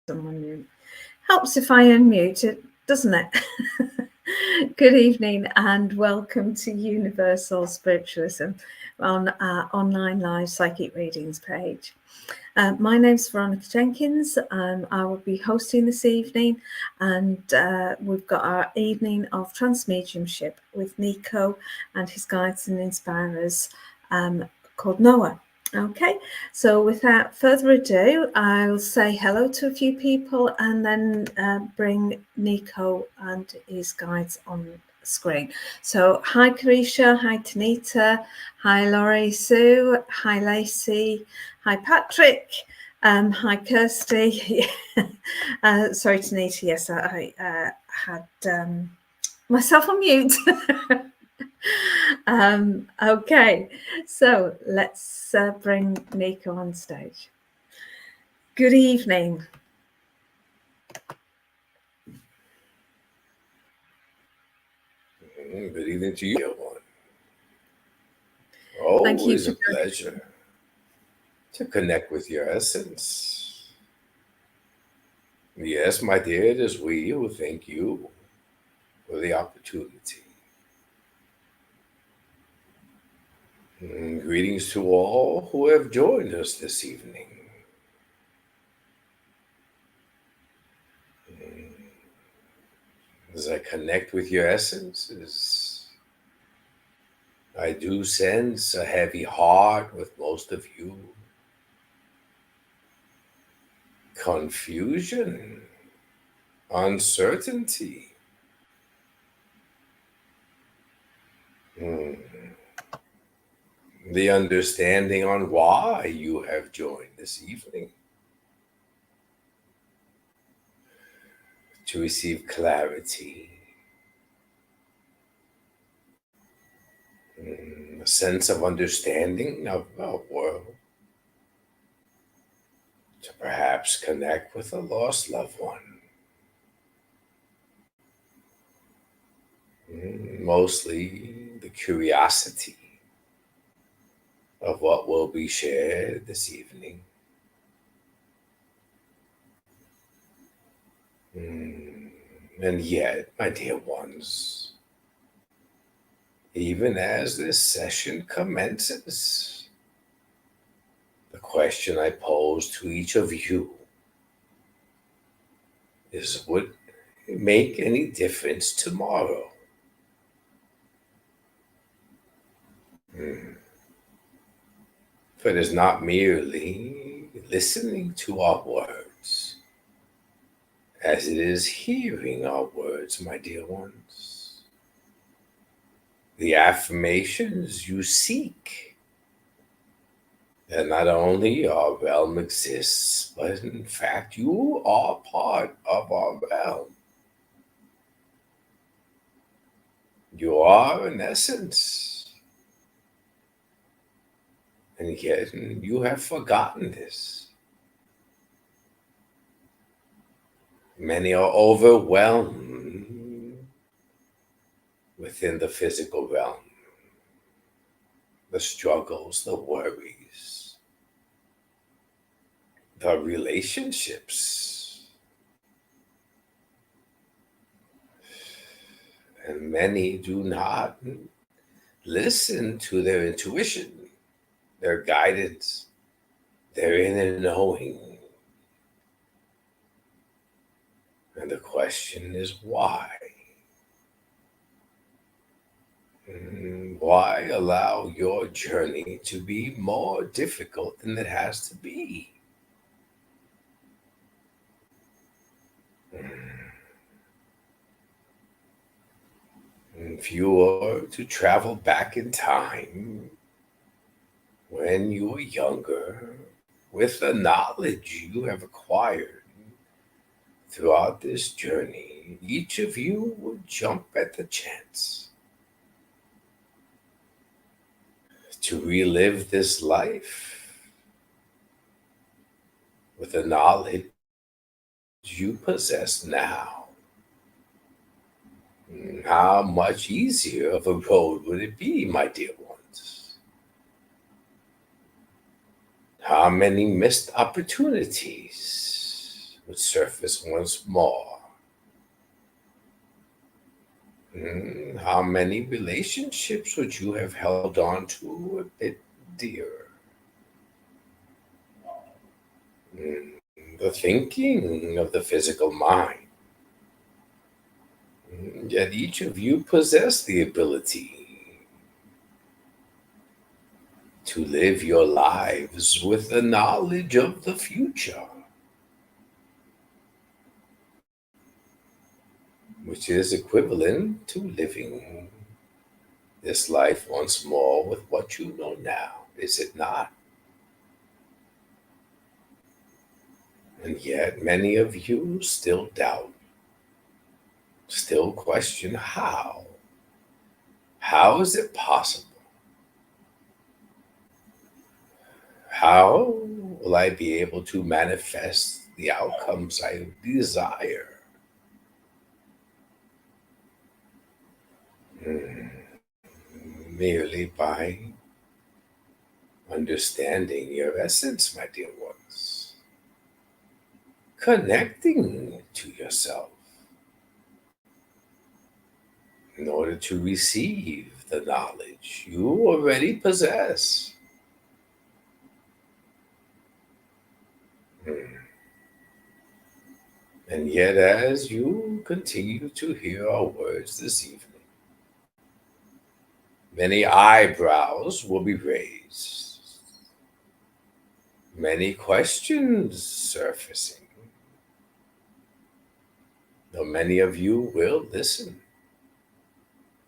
someone new. Helps if I unmute it, doesn't it? Good evening and welcome to Universal Spiritualism on our online live psychic readings page. My name's Veronica Jenkins. I will be hosting this evening, and we've got our evening of trance mediumship with Nico and his guides and inspirers called Noah. Okay, so without further ado, I'll say hello to a few people and then bring Nico and his guides on screen. So hi Carisha, hi Tanita, hi Laurie Sue, hi Lacey, hi Patrick, hi Kirsty. Sorry Tanita, yes, I had myself on mute. Okay, so let's bring Nico on stage. Good evening. Good evening to you, everyone. Thank you. Always a pleasure to connect with your essence. Yes, my dear, it is we who thank you for the opportunity. Greetings to all who have joined us this evening. As I connect with your essences, I do sense a heavy heart with most of you. Confusion, uncertainty. The understanding on why you have joined this evening. To receive clarity, a sense of understanding of our world, to perhaps connect with a lost loved one. Mostly the curiosity of what will be shared this evening. And yet, my dear ones, even as this session commences, the question I pose to each of you is, would it make any difference tomorrow? For it is not merely listening to our words, as it is hearing our words, my dear ones. The affirmations you seek, that not only our realm exists, but in fact you are part of our realm. You are in essence. And yet you have forgotten this. Many are overwhelmed within the physical realm. The struggles, the worries, the relationships. And many do not listen to their intuition, their guidance, their inner knowing. And the question is why? Why allow your journey to be more difficult than it has to be? If you were to travel back in time when you were younger, with the knowledge you have acquired throughout this journey, each of you would jump at the chance to relive this life with the knowledge you possess now. How much easier of a road would it be, my dear ones? How many missed opportunities would surface once more. How many relationships would you have held on to a bit dearer? The thinking of the physical mind. Yet each of you possess the ability to live your lives with the knowledge of the future, which is equivalent to living this life once more with what you know now, is it not? And yet many of you still doubt, still question how. How is it possible? How will I be able to manifest the outcomes I desire? Merely by understanding your essence, my dear ones, connecting to yourself in order to receive the knowledge you already possess. And yet, as you continue to hear our words this evening, many eyebrows will be raised, many questions surfacing, though many of you will listen.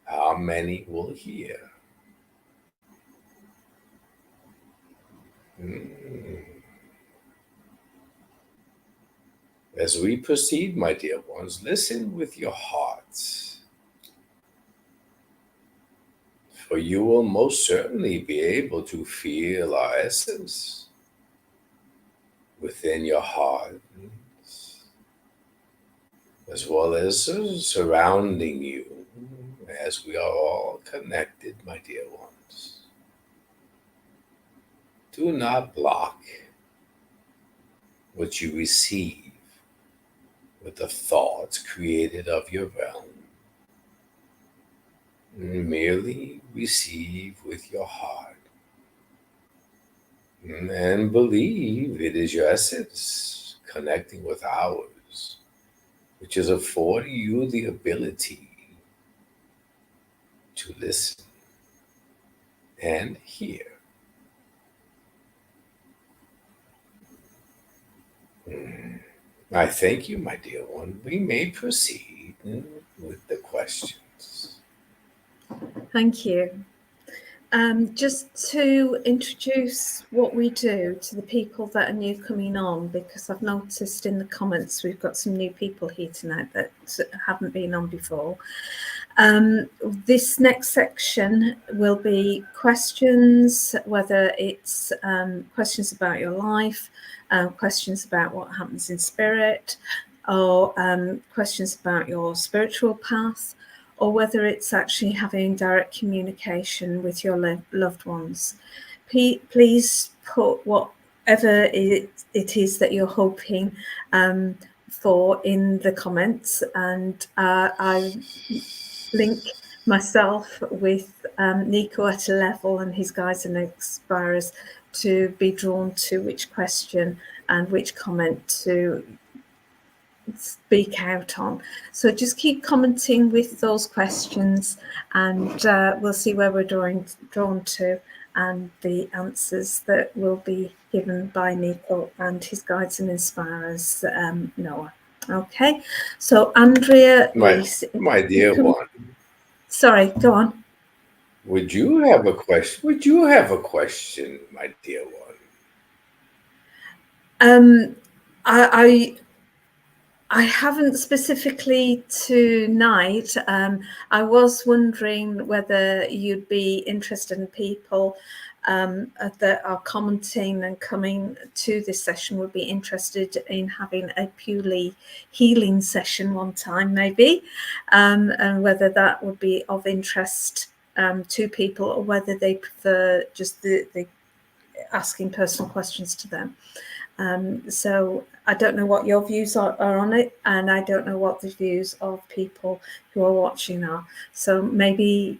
How many will hear? As we proceed, my dear ones, listen with your hearts, for you will most certainly be able to feel our essence within your heart, as well as surrounding you, as we are all connected, my dear ones. Do not block what you receive with the thoughts created of your realm. Merely receive with your heart and believe it is your essence connecting with ours, which is affording you the ability to listen and hear. I thank you, my dear one. We may proceed with the questions. Thank you. Just to introduce what we do to the people that are new coming on, because I've noticed in the comments we've got some new people here tonight that haven't been on before. This next section will be questions, whether it's questions about your life, questions about what happens in spirit, or questions about your spiritual path, or whether it's actually having direct communication with your loved ones. Please put whatever it is that you're hoping for in the comments, and I link myself with Nico at a level and his guides and inspirers to be drawn to which question and which comment to speak out on. So just keep commenting with those questions, and we'll see where we're drawn to and the answers that will be given by Nico and his guides and inspirers, Noah. Okay, so Andrea Reese, my dear one. Sorry, go on. Would you have a question? Would you have a question, my dear one? I haven't specifically tonight. I was wondering whether you'd be interested in people that are commenting and coming to this session would be interested in having a purely healing session one time, maybe, and whether that would be of interest to people, or whether they prefer just the asking personal questions to them. So I don't know what your views are on it, and I don't know what the views of people who are watching are. So maybe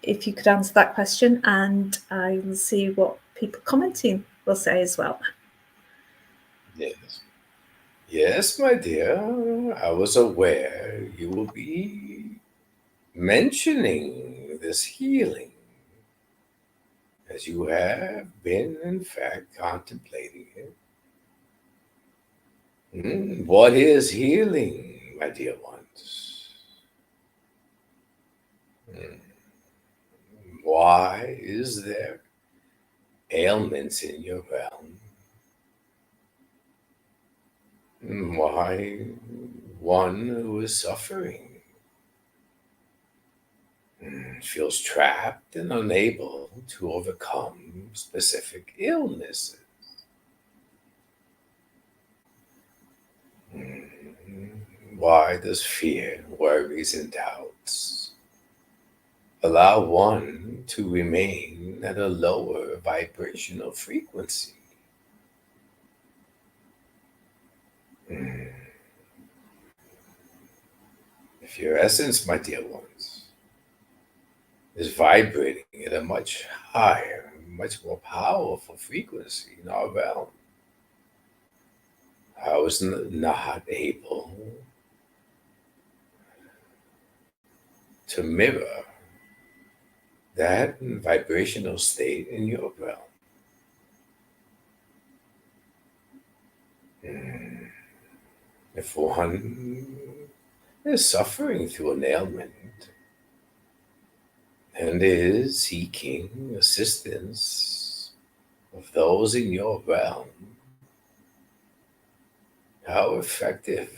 if you could answer that question, and I will see what people commenting will say as well. Yes. Yes, my dear. I was aware you will be mentioning this healing, as you have been, in fact, contemplating it. What is healing, my dear ones? Mm, Why is there ailments in your realm? Why one who is suffering feels trapped and unable to overcome specific illnesses? Why does fear, worries, and doubts allow one to remain at a lower vibrational frequency? If your essence, my dear ones, is vibrating at a much higher, much more powerful frequency in our realm, I was not able to mirror that vibrational state in your realm. If one is suffering through an ailment and is seeking assistance of those in your realm, how effective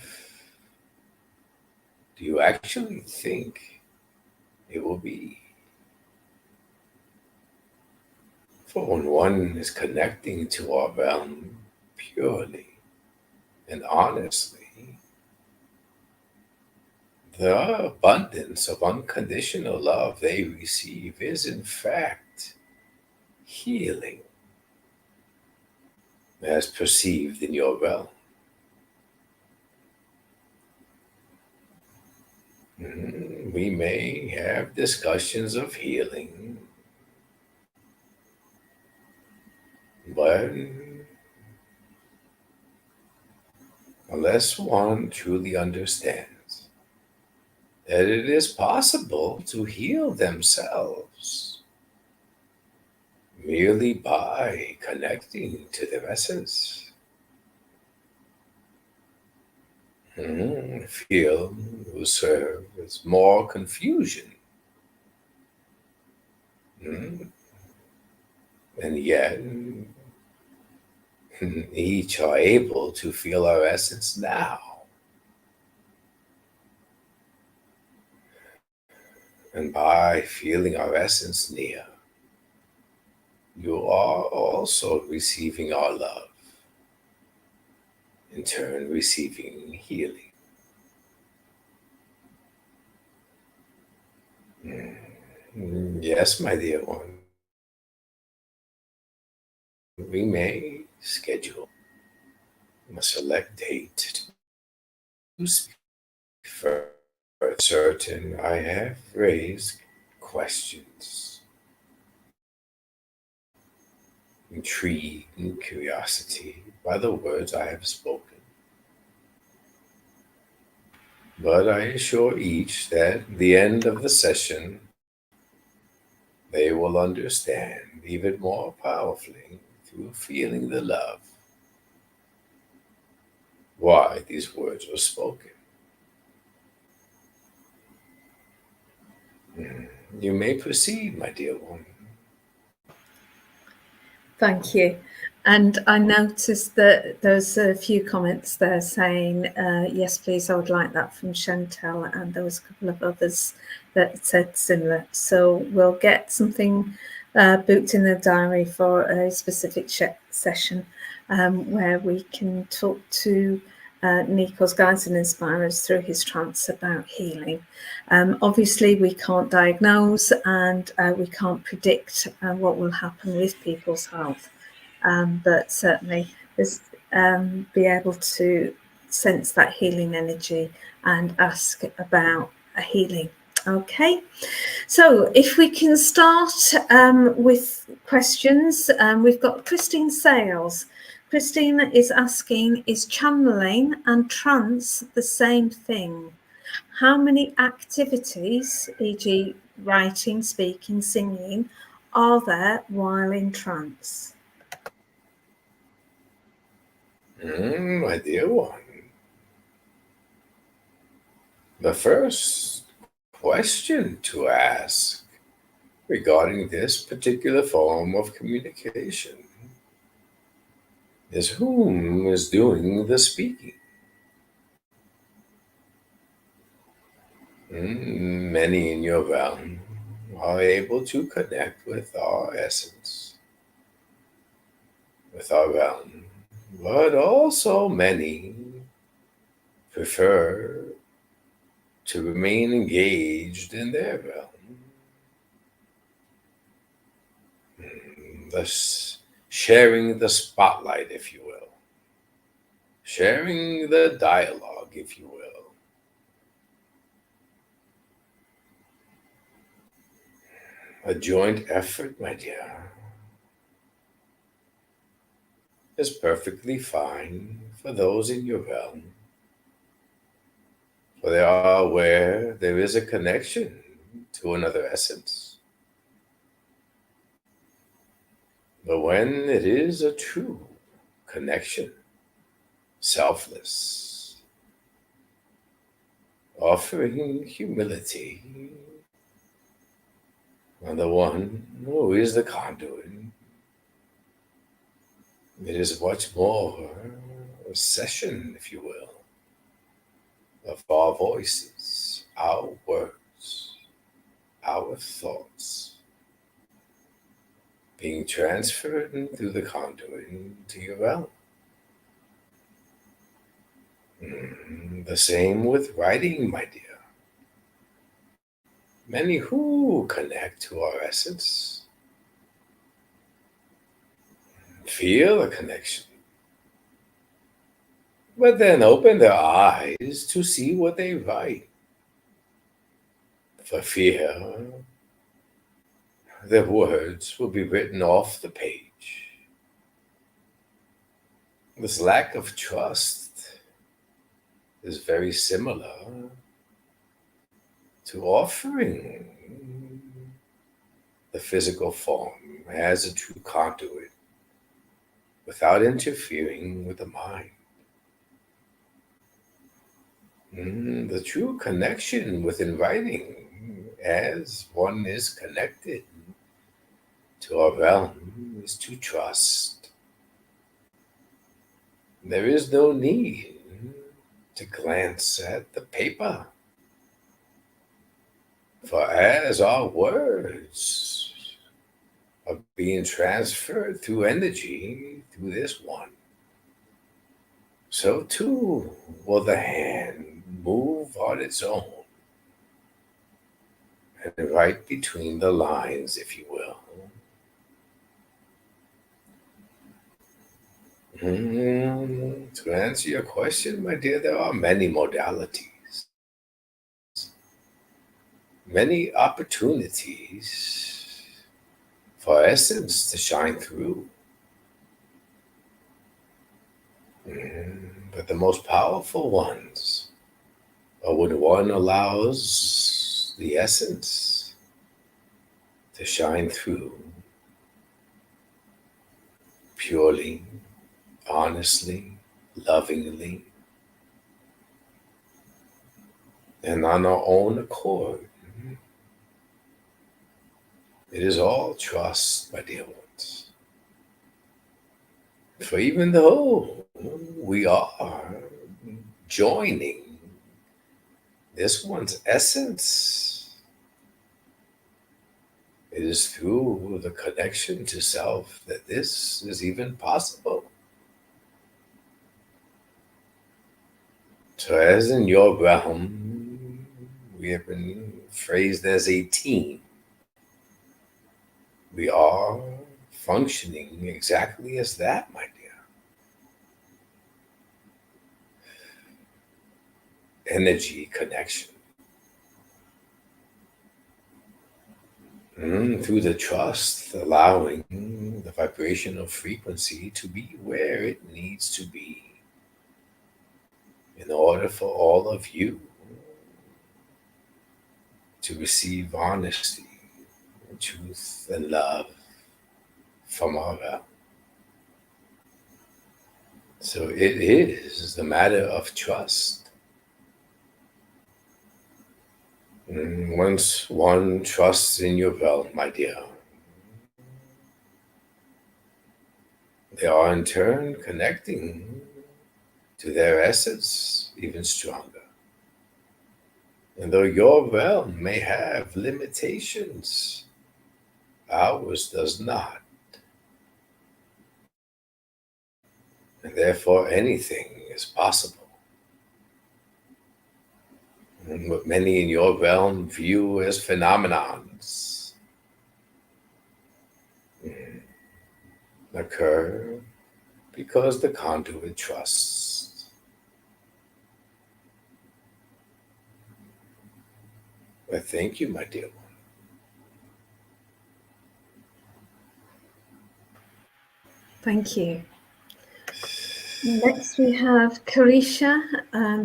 do you actually think it will be? For when one is connecting to our realm purely and honestly, the abundance of unconditional love they receive is, in fact, healing as perceived in your realm. We may have discussions of healing, but unless one truly understands that it is possible to heal themselves merely by connecting to their essence, feel will serve as more confusion. Mm, And yet, each are able to feel our essence now. And by feeling our essence near, you are also receiving our love, in turn, receiving healing. Yes, my dear one, we may schedule a select date to speak further. Certain I have raised questions, intrigue, and curiosity by the words I have spoken. But I assure each that at the end of the session, they will understand even more powerfully through feeling the love why these words were spoken. You may proceed, my dear one. Thank you. And I noticed that there's a few comments there saying, yes, please, I would like that from Chantel. And there was a couple of others that said similar. So we'll get something booked in the diary for a specific session where we can talk to Nico's guides and inspirers through his trance about healing. Obviously, we can't diagnose and we can't predict what will happen with people's health. But certainly, be able to sense that healing energy and ask about a healing. Okay, so if we can start with questions, we've got Christine Sales. Christine is asking, is channeling and trance the same thing? How many activities, e.g. writing, speaking, singing, are there while in trance? My dear one, the first question to ask regarding this particular form of communication is whom is doing the speaking. Many in your realm are able to connect with our essence, with our realm, but also many prefer to remain engaged in their realm, thus sharing the spotlight, if you will, sharing the dialogue, if you will. A joint effort, my dear, is perfectly fine for those in your realm, for they are aware there is a connection to another essence. But when it is a true connection, selfless, offering humility on the one who is the conduit, it is much more a session, if you will, of our voices, our words, our thoughts being transferred through the conduit to your realm. The same with writing, my dear. Many who connect to our essence feel a connection, but then open their eyes to see what they write. For fear their words will be written off the page. This lack of trust is very similar to offering the physical form as a true conduit without interfering with the mind. The true connection within writing, as one is connected to our realm, is to trust. There is no need to glance at the paper, for as our words are being transferred through energy through this one, so too will the hand move on its own and write between the lines, if you will. To answer your question, my dear, there are many modalities, many opportunities for essence to shine through. But the most powerful ones are when one allows the essence to shine through purely, honestly, lovingly, and on our own accord. It is all trust, my dear ones. For even though we are joining this one's essence, it is through the connection to self that this is even possible. So, as in your realm, we have been phrased as a team. We are functioning exactly as that, my dear. energy connection. Through the trust, allowing the vibrational frequency to be where it needs to be in order for all of you to receive honesty, truth, and love from our realm. So it is the matter of trust. Once one trusts in your realm, my dear, they are in turn connecting to their essence even stronger. And though your realm may have limitations, ours does not. And therefore anything is possible. And what many in your realm view as phenomenons occur because the conduit trusts. I thank you, my dear one. Thank you. Next we have Carisha,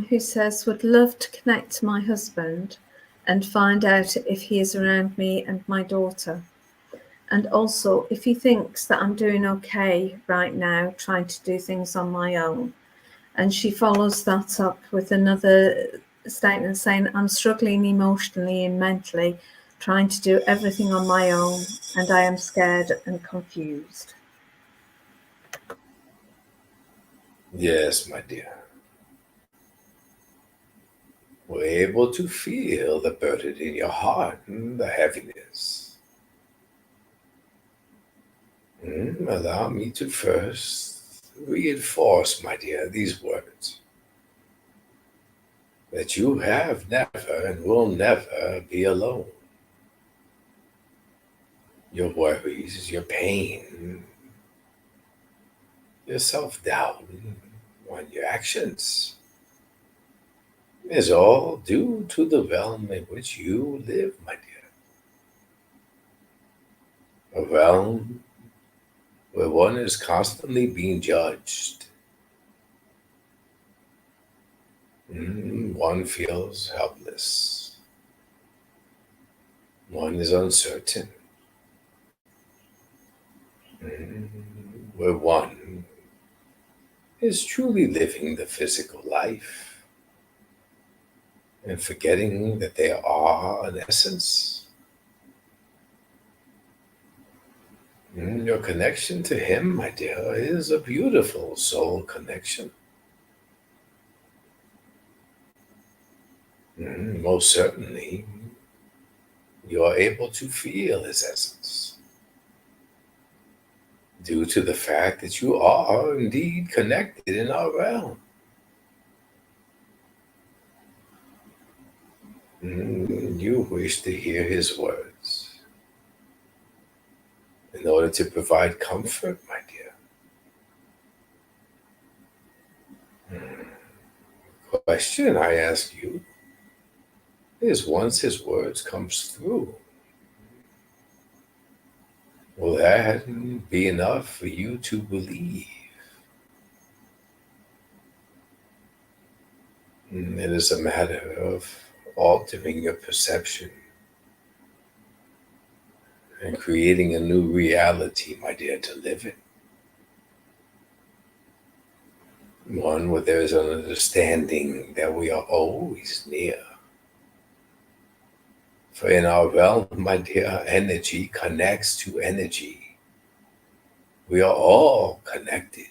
who says, would love to connect to my husband and find out if he is around me and my daughter. And also if he thinks that I'm doing okay right now, trying to do things on my own. And she follows that up with another statement saying, I'm struggling emotionally and mentally, trying to do everything on my own, and I am scared and confused. Yes, my dear. We're able to feel the burden in your heart and the heaviness. Allow me to first reinforce, my dear, these words. That you have never and will never be alone. Your worries, your pain, your self-doubt, on your actions is all due to the realm in which you live, my dear. A realm where one is constantly being judged. One feels helpless. One is uncertain. Where one is truly living the physical life and forgetting that they are an essence. Your connection to him, my dear, is a beautiful soul connection. Most certainly, you are able to feel his essence due to the fact that you are indeed connected in our realm. You wish to hear his words in order to provide comfort, my dear. Question I ask you is, once his words comes through, will that be enough for you to believe? It is a matter of altering your perception and creating a new reality, my dear, to live in. One where there is an understanding that we are always near. For in our realm, my dear, energy connects to energy. We are all connected.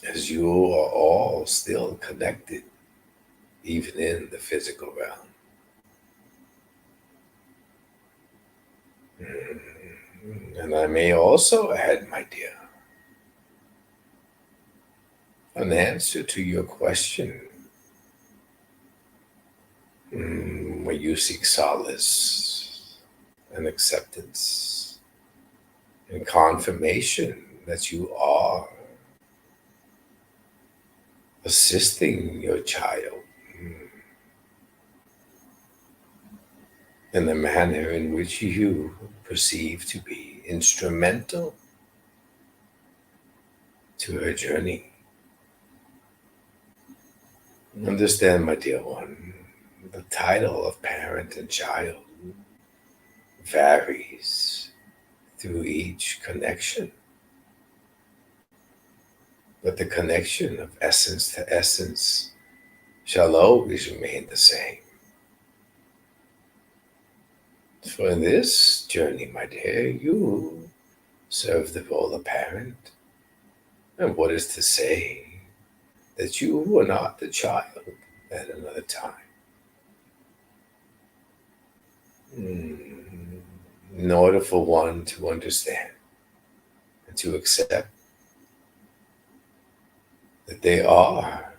As you are all still connected, even in the physical realm. And I may also add, my dear, an answer to your question, where you seek solace and acceptance and confirmation that you are assisting your child in the manner in which you perceive to be instrumental to her journey. Understand, my dear one, the title of parent and child varies through each connection, but the connection of essence to essence shall always remain the same. For in this journey, my dear, you serve the role of parent. And what is to say that you were not the child at another time? In order for one to understand and to accept that they are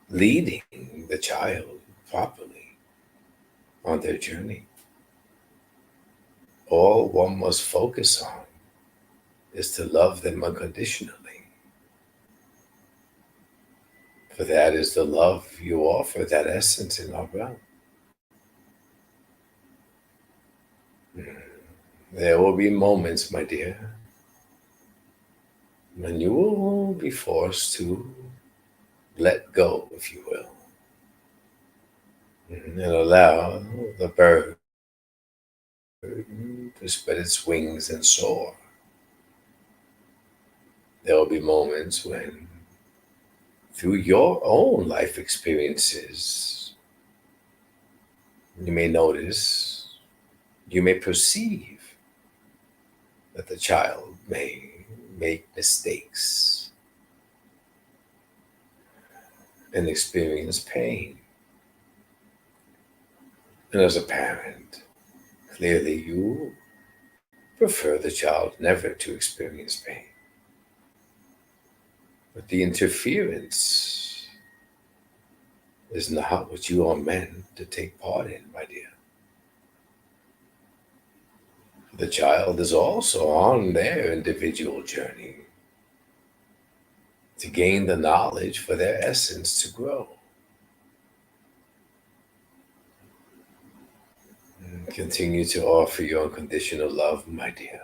leading the child properly on their journey, all one must focus on is to love them unconditionally. For that is the love you offer, that essence in our realm. There will be moments, my dear, when you will be forced to let go, if you will, and allow the bird to spread its wings and soar. There will be moments when, through your own life experiences, you may notice, you may perceive that the child may make mistakes and experience pain. And as a parent, clearly you prefer the child never to experience pain. But the interference is not what you are meant to take part in, my dear. The child is also on their individual journey to gain the knowledge for their essence to grow. And continue to offer your unconditional love, my dear.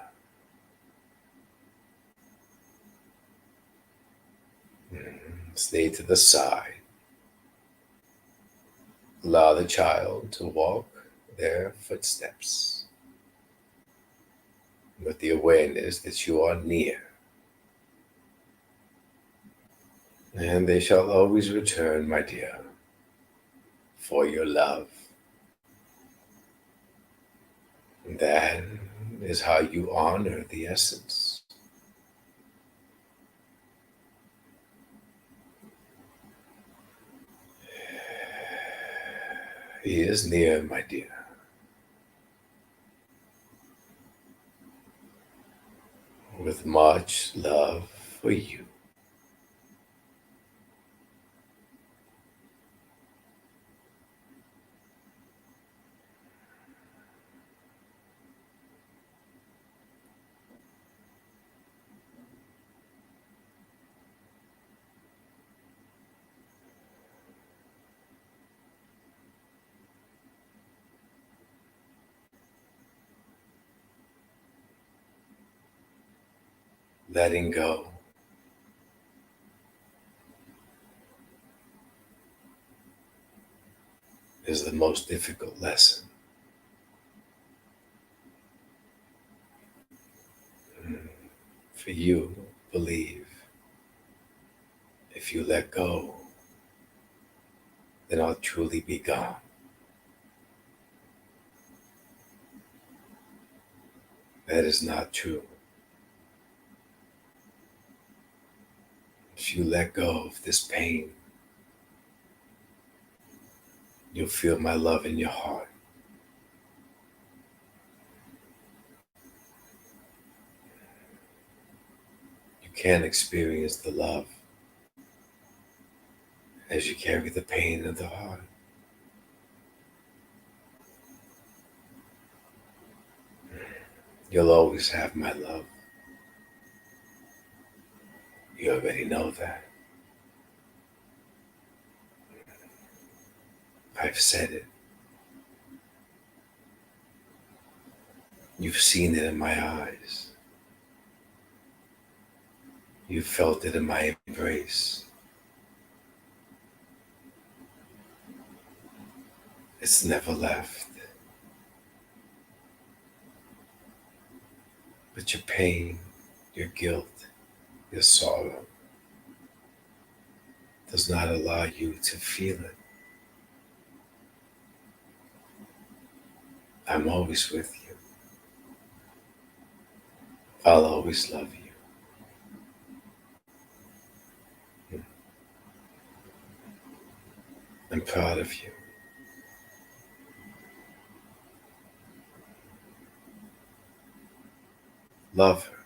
Stay to the side. Allow the child to walk their footsteps with the awareness that you are near. And they shall always return, my dear, for your love. And that is how you honor the essence. He is near, my dear. With much love for you. Letting go is the most difficult lesson. For you, believe, if you let go, then I'll truly be gone. That is not true. If you let go of this pain, you'll feel my love in your heart. You can't experience the love as you carry the pain of the heart. You'll always have my love. You already know that. I've said it. You've seen it in my eyes. You've felt it in my embrace. It's never left. But your pain, your guilt, your sorrow does not allow you to feel it. I'm always with you. I'll always love you. I'm proud of you. Love her.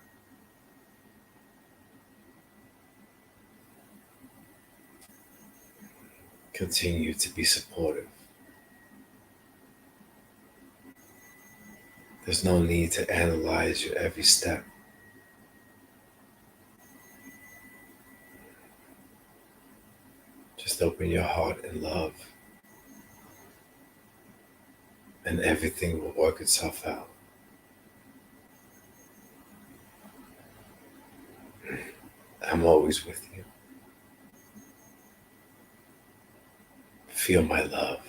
Continue to be supportive. There's no need to analyze your every step. Just open your heart and love, and everything will work itself out. I'm always with you. Feel my love.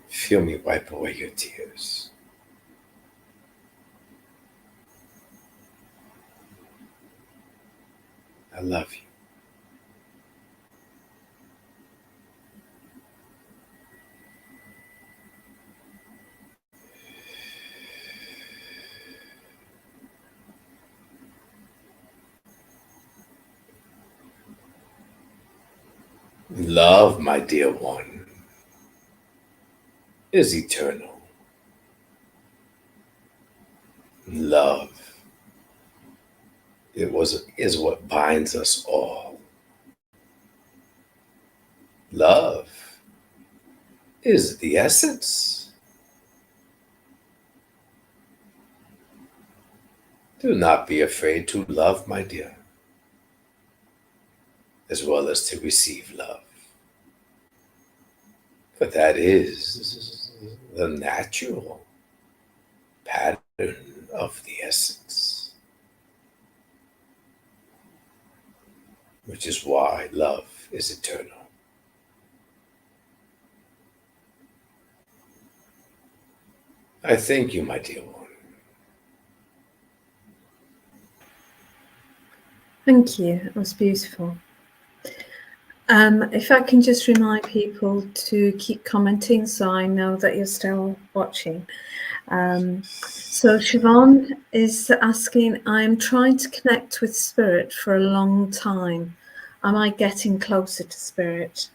Feel me wipe away your tears. I love you. Love, my dear one, is eternal. Love is what binds us all. Love is the essence. Do not be afraid to love, my dear, as well as to receive love. For that is the natural pattern of the essence, which is why love is eternal. I thank you, my dear one. Thank you. It was beautiful. If I can just remind people to keep commenting so I know that you're still watching. So Siobhan is asking, I'm trying to connect with spirit for a long time. Am I getting closer to spirit?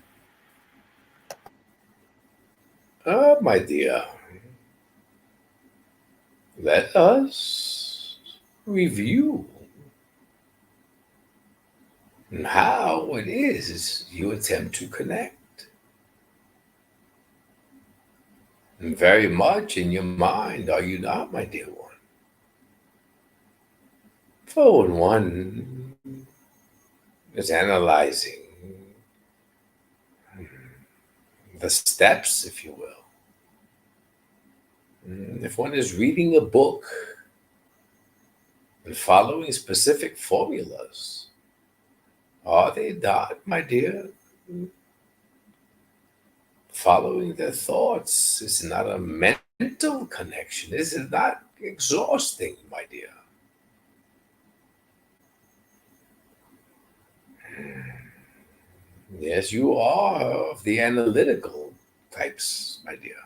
My dear, let us review how it is you attempt to connect. Very much in your mind, are you not, my dear one? For when one is analyzing the steps, if you will, if one is reading a book and following specific formulas, are they not, my dear? Following their thoughts is not a mental connection. This is not exhausting, my dear. Yes, you are of the analytical types, my dear.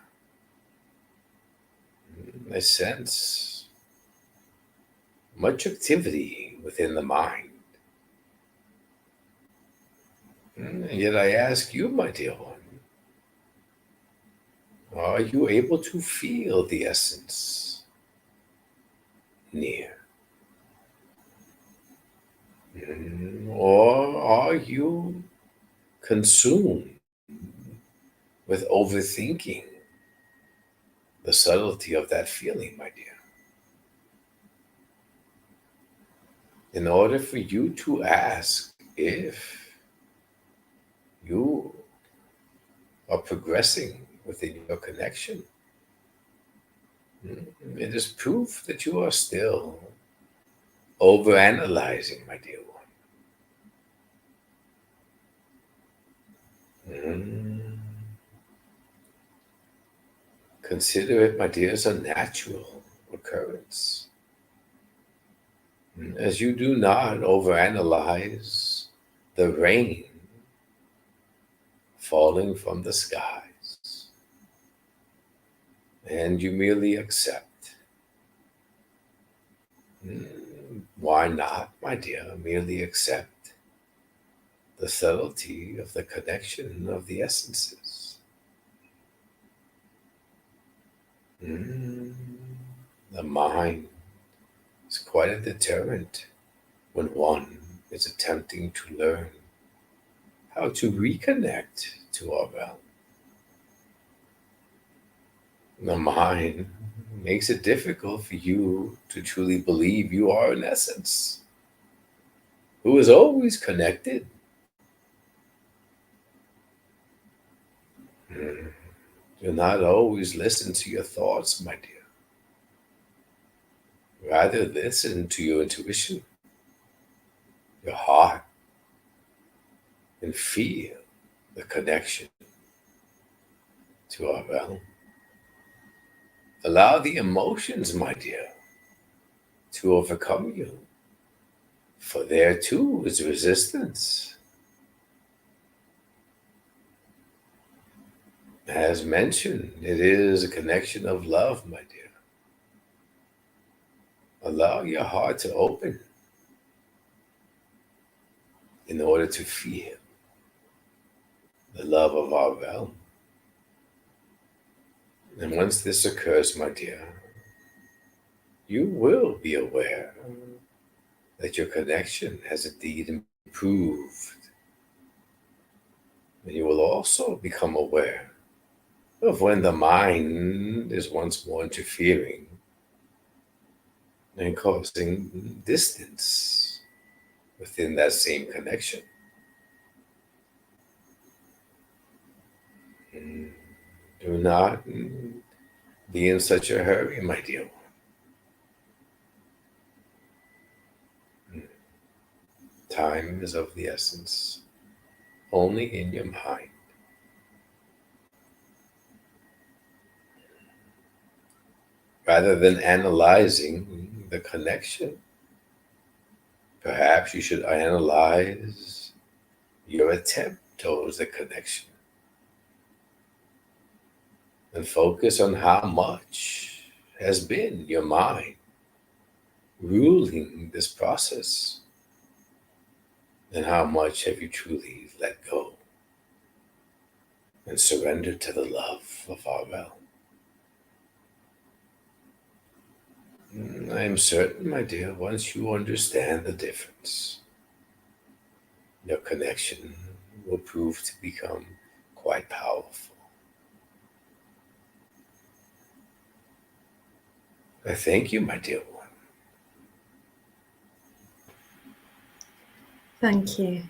I sense much activity within the mind. And yet I ask you, my dear one, are you able to feel the essence near? Or are you consumed with overthinking the subtlety of that feeling, my dear? In order for you to ask if you are progressing within your connection. It is proof that you are still overanalyzing, my dear one. Consider it, my dear, as a natural occurrence. As you do not overanalyze the rain falling from the skies, and you merely accept. Why not, my dear, merely accept the subtlety of the connection of the essences? The mind is quite a deterrent when one is attempting to learn how to reconnect to our realm. The mind makes it difficult for you to truly believe you are an essence who is always connected. Do not always listen to your thoughts, my dear. Rather, listen to your intuition, your heart, and feel the connection to our realm. Allow the emotions, my dear, to overcome you, for there too is resistance. As mentioned, it is a connection of love, my dear. Allow your heart to open in order to feel the love of our realm. And once this occurs, my dear, you will be aware that your connection has indeed improved. And you will also become aware of when the mind is once more interfering and causing distance within that same connection. Do not be in such a hurry, my dear one. Time is of the essence, only in your mind. Rather than analyzing the connection, perhaps you should analyze your attempt towards the connection and focus on how much has been your mind ruling this process and how much have you truly let go and surrendered to the love of our realm. I am certain, my dear, once you understand the difference, your connection will prove to become quite powerful. I thank you, my dear one. Thank you.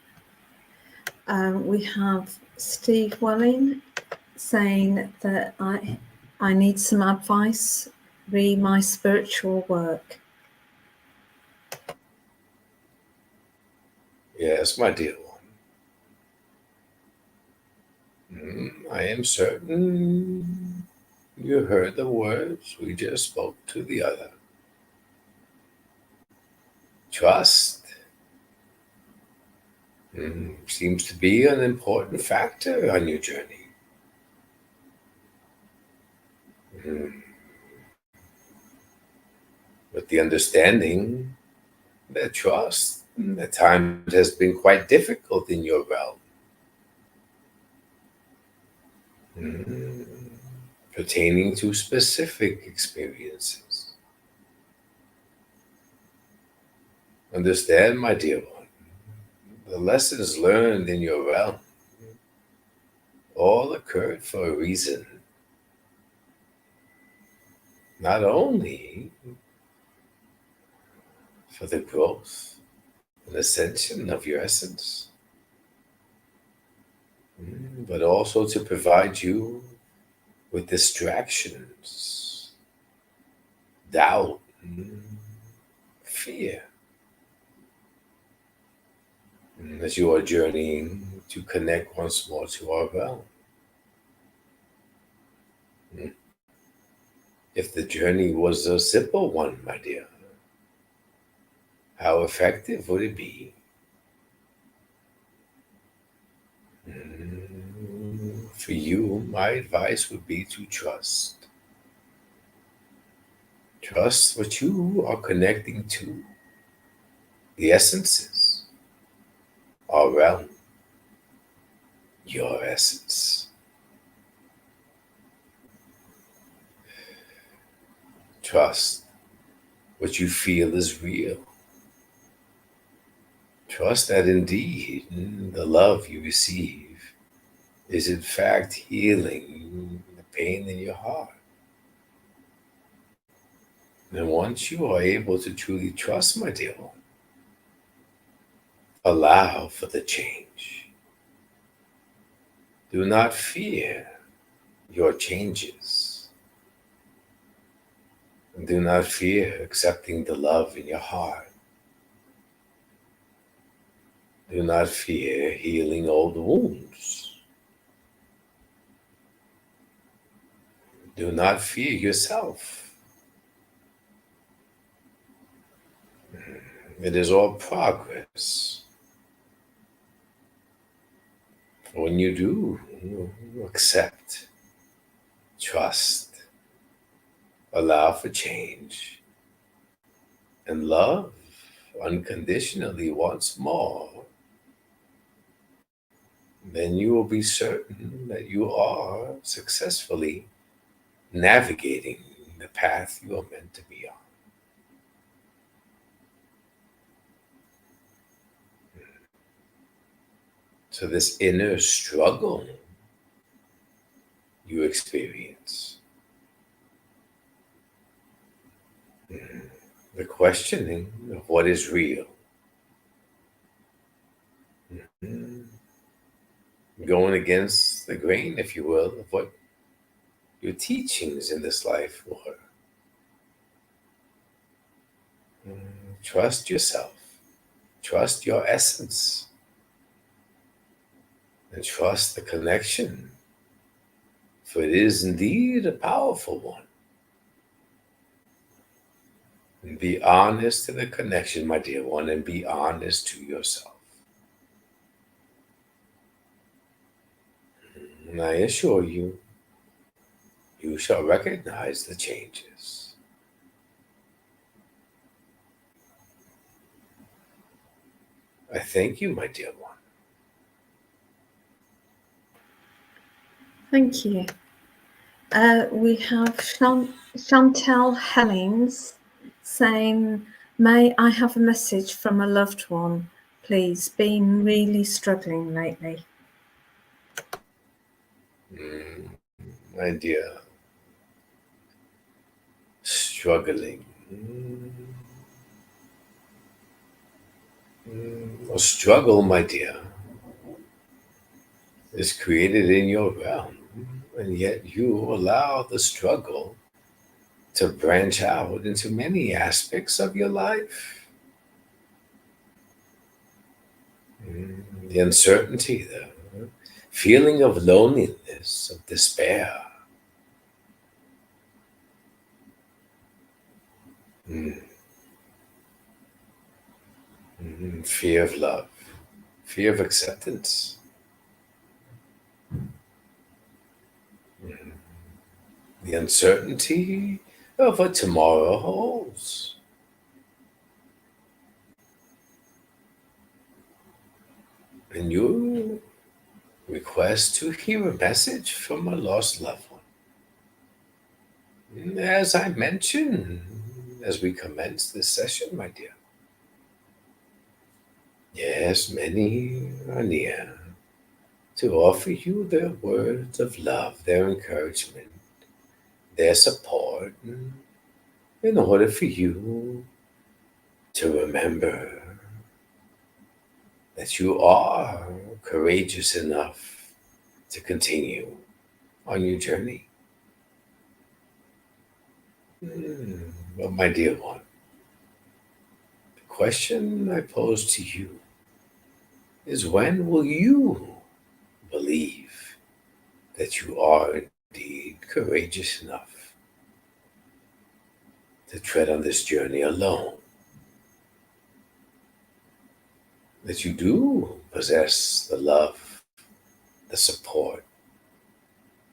We have Steve Welling saying that I need some advice re my spiritual work. Yes, my dear one. I am certain you heard the words we just spoke to the other. Trust seems to be an important factor on your journey. With the understanding that trust at times has been quite difficult in your realm. Pertaining to specific experiences. Understand, my dear one, the lessons learned in your realm all occurred for a reason. Not only for the growth and ascension of your essence, but also to provide you with distractions, doubt, fear, as you are journeying to connect once more to our realm. If the journey was a simple one, my dear, how effective would it be? For you, my advice would be to trust. Trust what you are connecting to, the essences, our realm, your essence. Trust what you feel is real. Trust that indeed the love you receive is in fact healing the pain in your heart. And once you are able to truly trust, my dear one, allow for the change. Do not fear your changes. Do not fear accepting the love in your heart. Do not fear healing old wounds. Do not fear yourself. It is all progress. When you do accept, trust, allow for change, and love unconditionally once more, then you will be certain that you are successfully navigating the path you are meant to be on. So, this inner struggle you experience, the questioning of what is real, going against the grain, if you will, of what your teachings in this life were. Trust yourself, trust your essence, and trust the connection, for it is indeed a powerful one. And be honest to the connection, my dear one, and be honest to yourself. And I assure you, you shall recognize the changes. I thank you, my dear one. Thank you. We have Chantel Hellings saying, "May I have a message from a loved one, please? Been really struggling lately." My dear, struggling. A struggle, my dear, is created in your realm, and yet you allow the struggle to branch out into many aspects of your life. The uncertainty, the feeling of loneliness, of despair, fear of love, fear of acceptance, the uncertainty of what tomorrow holds. And you request to hear a message from a lost loved one. As I mentioned, as we commence this session, my dear, yes, many are near to offer you their words of love, their encouragement, their support, in order for you to remember that you are courageous enough to continue on your journey. But my dear one, the question I pose to you is, when will you believe that you are indeed courageous enough to tread on this journey alone? That you do possess the love, the support,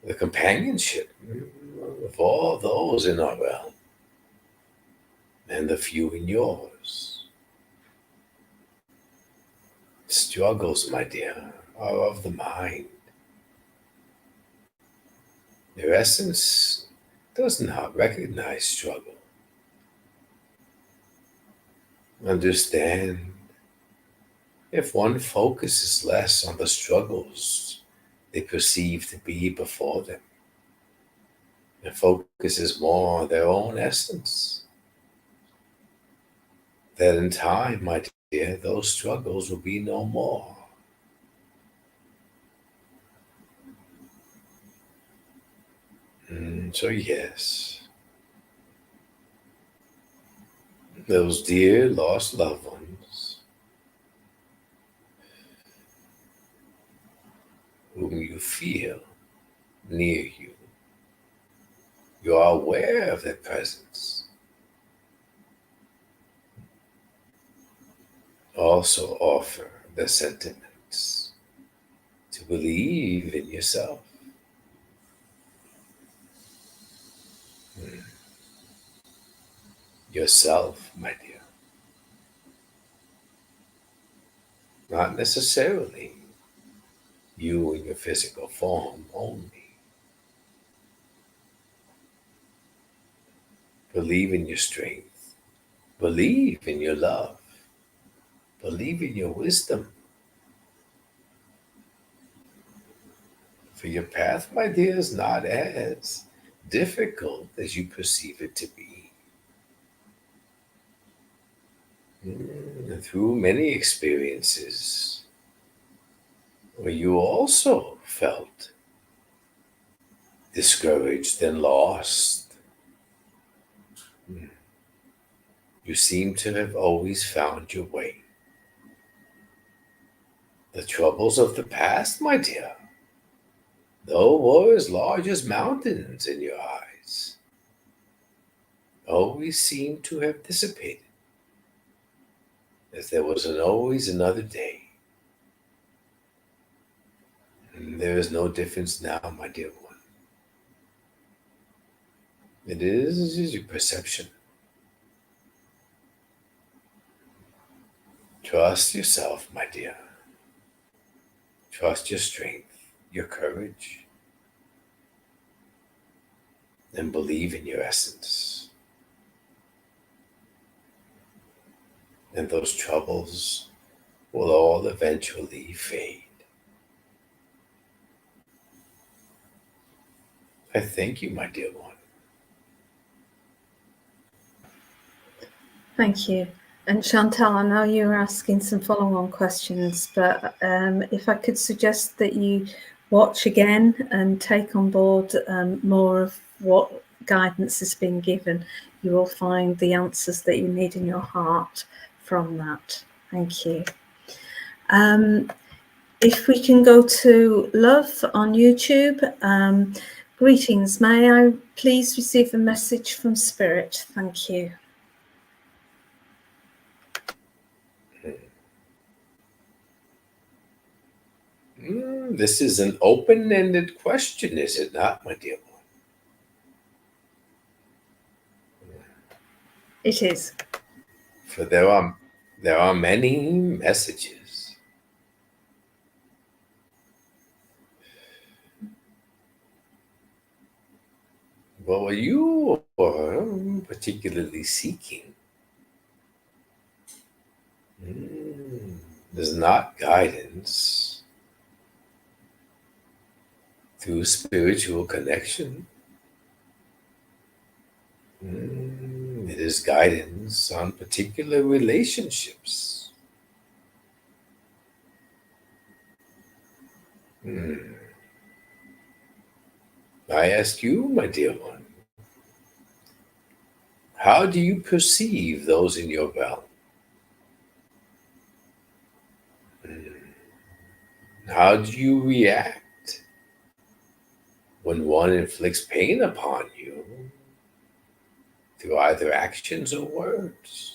the companionship of all those in our realm, and the few in yours. Struggles, my dear, are of the mind. Their essence does not recognize struggle. Understand, if one focuses less on the struggles they perceive to be before them, and focuses more on their own essence, that in time, my dear, those struggles will be no more. So yes, those dear lost loved ones whom you feel near you, you are aware of their presence. Also offer the sentiments to believe in yourself. Yourself, my dear. Not necessarily you in your physical form only. Believe in your strength. Believe in your love. Believe in your wisdom. For your path, my dear, is not as difficult as you perceive it to be. And through many experiences where you also felt discouraged and lost, you seem to have always found your way. The troubles of the past, my dear, though were as large as mountains in your eyes, always seem to have dissipated, as there was always another day. And there is no difference now, my dear one. It is your perception. Trust yourself, my dear. Trust your strength, your courage, and believe in your essence. And those troubles will all eventually fade. I thank you, my dear one. Thank you. And Chantal, I know you were asking some follow-on questions, but if I could suggest that you watch again and take on board more of what guidance has been given, you will find the answers that you need in your heart from that. Thank you. If we can go to Love on YouTube. Greetings. May I please receive a message from Spirit? Thank you. This is an open-ended question, is it not, my dear one? It is. For there are many messages. But what you are particularly seeking is not guidance through spiritual connection. It is guidance on particular relationships. I ask you, my dear one, how do you perceive those in your realm? How do you react when one inflicts pain upon you through either actions or words?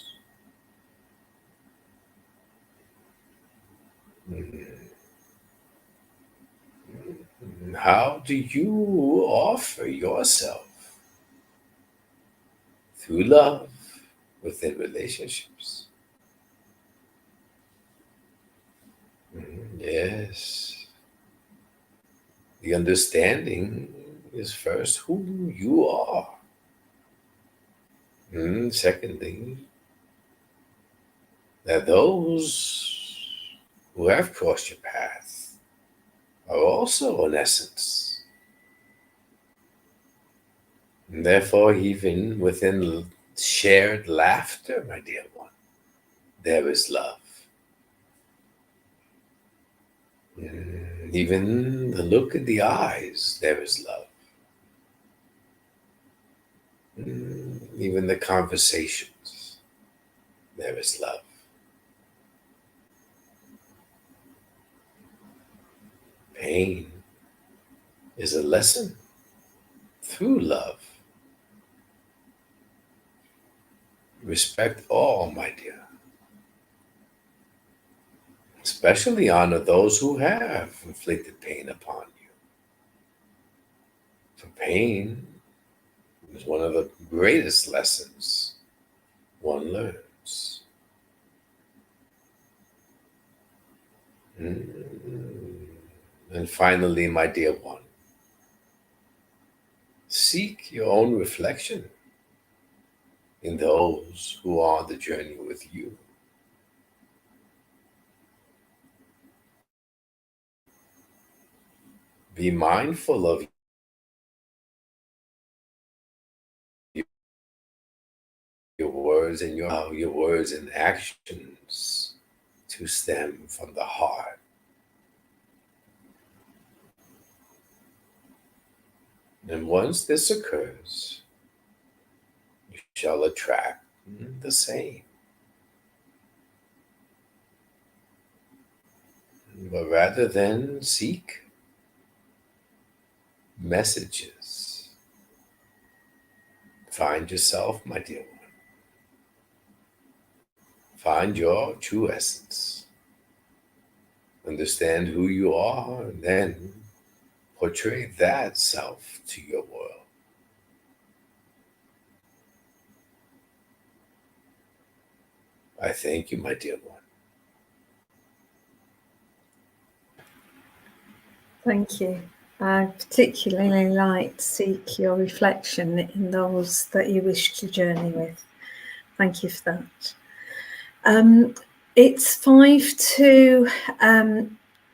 How do you offer yourself through love within relationships? Yes. The understanding is first who you are. Secondly, that those who have crossed your path are also in essence. And therefore, even within shared laughter, my dear one, there is love. Even the look in the eyes, there is love. Even the conversations, there is love. Pain is a lesson through love. Respect all, my dear. Especially honor those who have inflicted pain upon you. For pain is one of the greatest lessons one learns. And finally, my dear one, seek your own reflection in those who are on the journey with you. Be mindful of your words and your words and actions to stem from the heart. And once this occurs, you shall attract the same. But rather than seek messages, find yourself, my dear one. Find your true essence. Understand who you are, and then portray that self to your world. I thank you, my dear one. Thank you. I particularly like to seek your reflection in those that you wish to journey with. Thank you for that. It's 5 to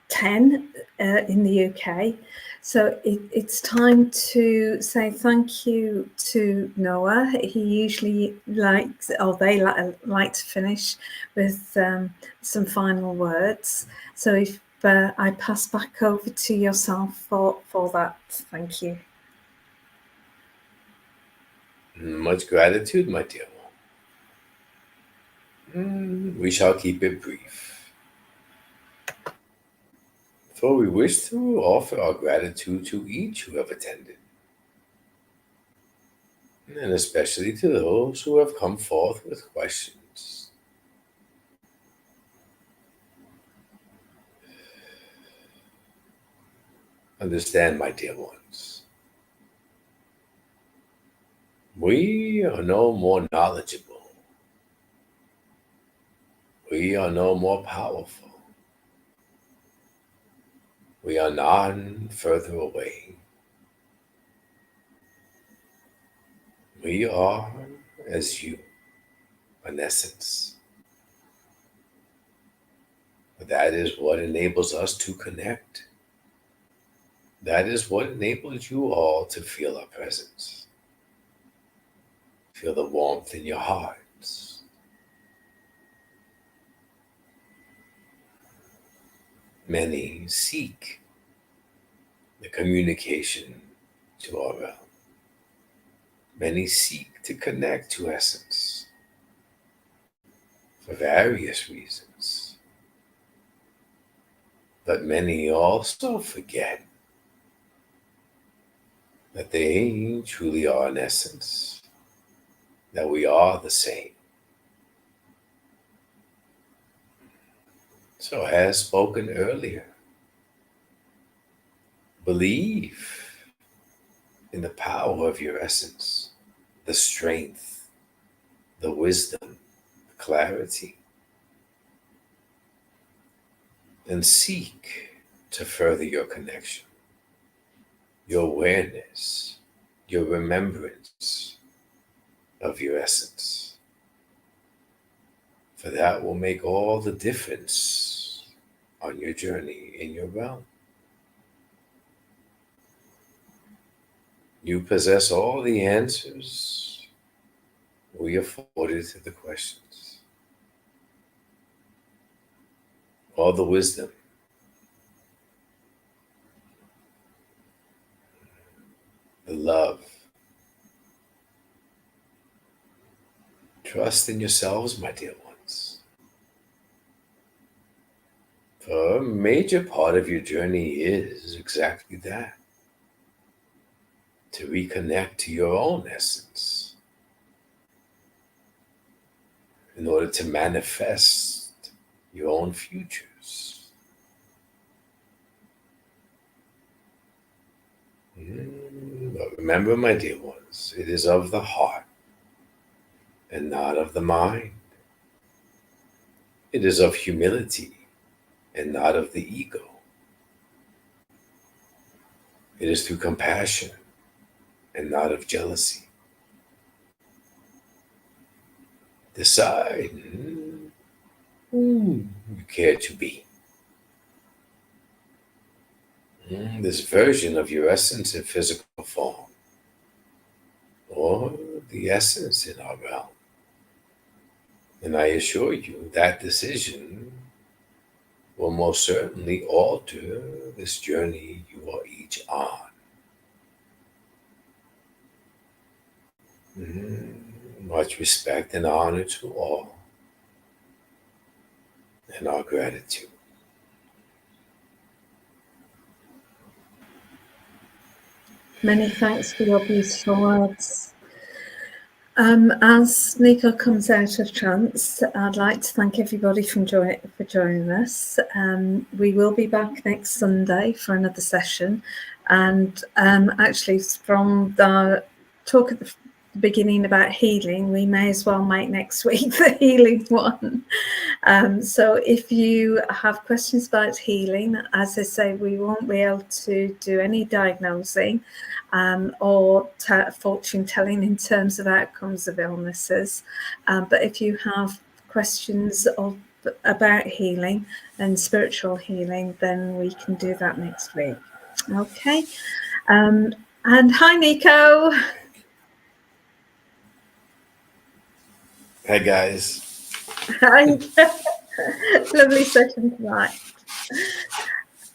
10 in the UK. So it's time to say thank you to Noah. He usually likes, or they like to finish with some final words. So if I pass back over to yourself for that. Thank you. Much gratitude, my dear one. We shall keep it brief. For we wish to offer our gratitude to each who have attended, and especially to those who have come forth with questions. Understand, my dear ones, we are no more knowledgeable. We are no more powerful. We are none further away. We are as you, in essence. That is what enables us to connect. That is what enables you all to feel our presence. Feel the warmth in your hearts. Many seek the communication to our realm. Many seek to connect to essence for various reasons, but many also forget that they truly are in essence, that we are the same. So, as spoken earlier, believe in the power of your essence, the strength, the wisdom, the clarity, and seek to further your connection, your awareness, your remembrance of your essence. For that will make all the difference on your journey in your realm. You possess all the answers we afforded to the questions, all the wisdom, the love. Trust in yourselves, my dear ones. For a major part of your journey is exactly that, to reconnect to your own essence in order to manifest your own futures. But remember, my dear ones, it is of the heart and not of the mind. It is of humility and not of the ego. It is through compassion and not of jealousy. Decide who you care to be. This version of your essence in physical form, or the essence in our realm. And I assure you that decision will most certainly alter this journey you are each on. Much respect and honor to all, and our gratitude. Many thanks for your beautiful words. As Nico comes out of trance, I'd like to thank everybody for joining us. We will be back next Sunday for another session. And actually, from the talk at the beginning about healing, we may as well make next week the healing one. So if you have questions about healing, as I say, we won't be able to do any diagnosing or fortune telling in terms of outcomes of illnesses. But if you have questions about healing and spiritual healing, then we can do that next week. Okay. And hi, Nico. Hi, guys. Hi. Lovely session tonight.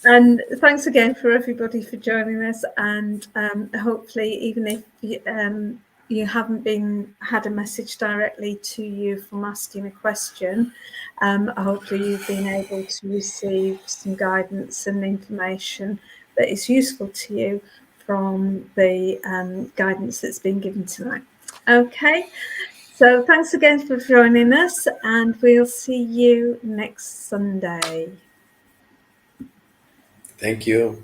And thanks again for everybody for joining us. And hopefully, even if you haven't had a message directly to you from asking a question, hopefully you've been able to receive some guidance and information that is useful to you from the guidance that's been given tonight. Okay. So thanks again for joining us, and we'll see you next Sunday. Thank you.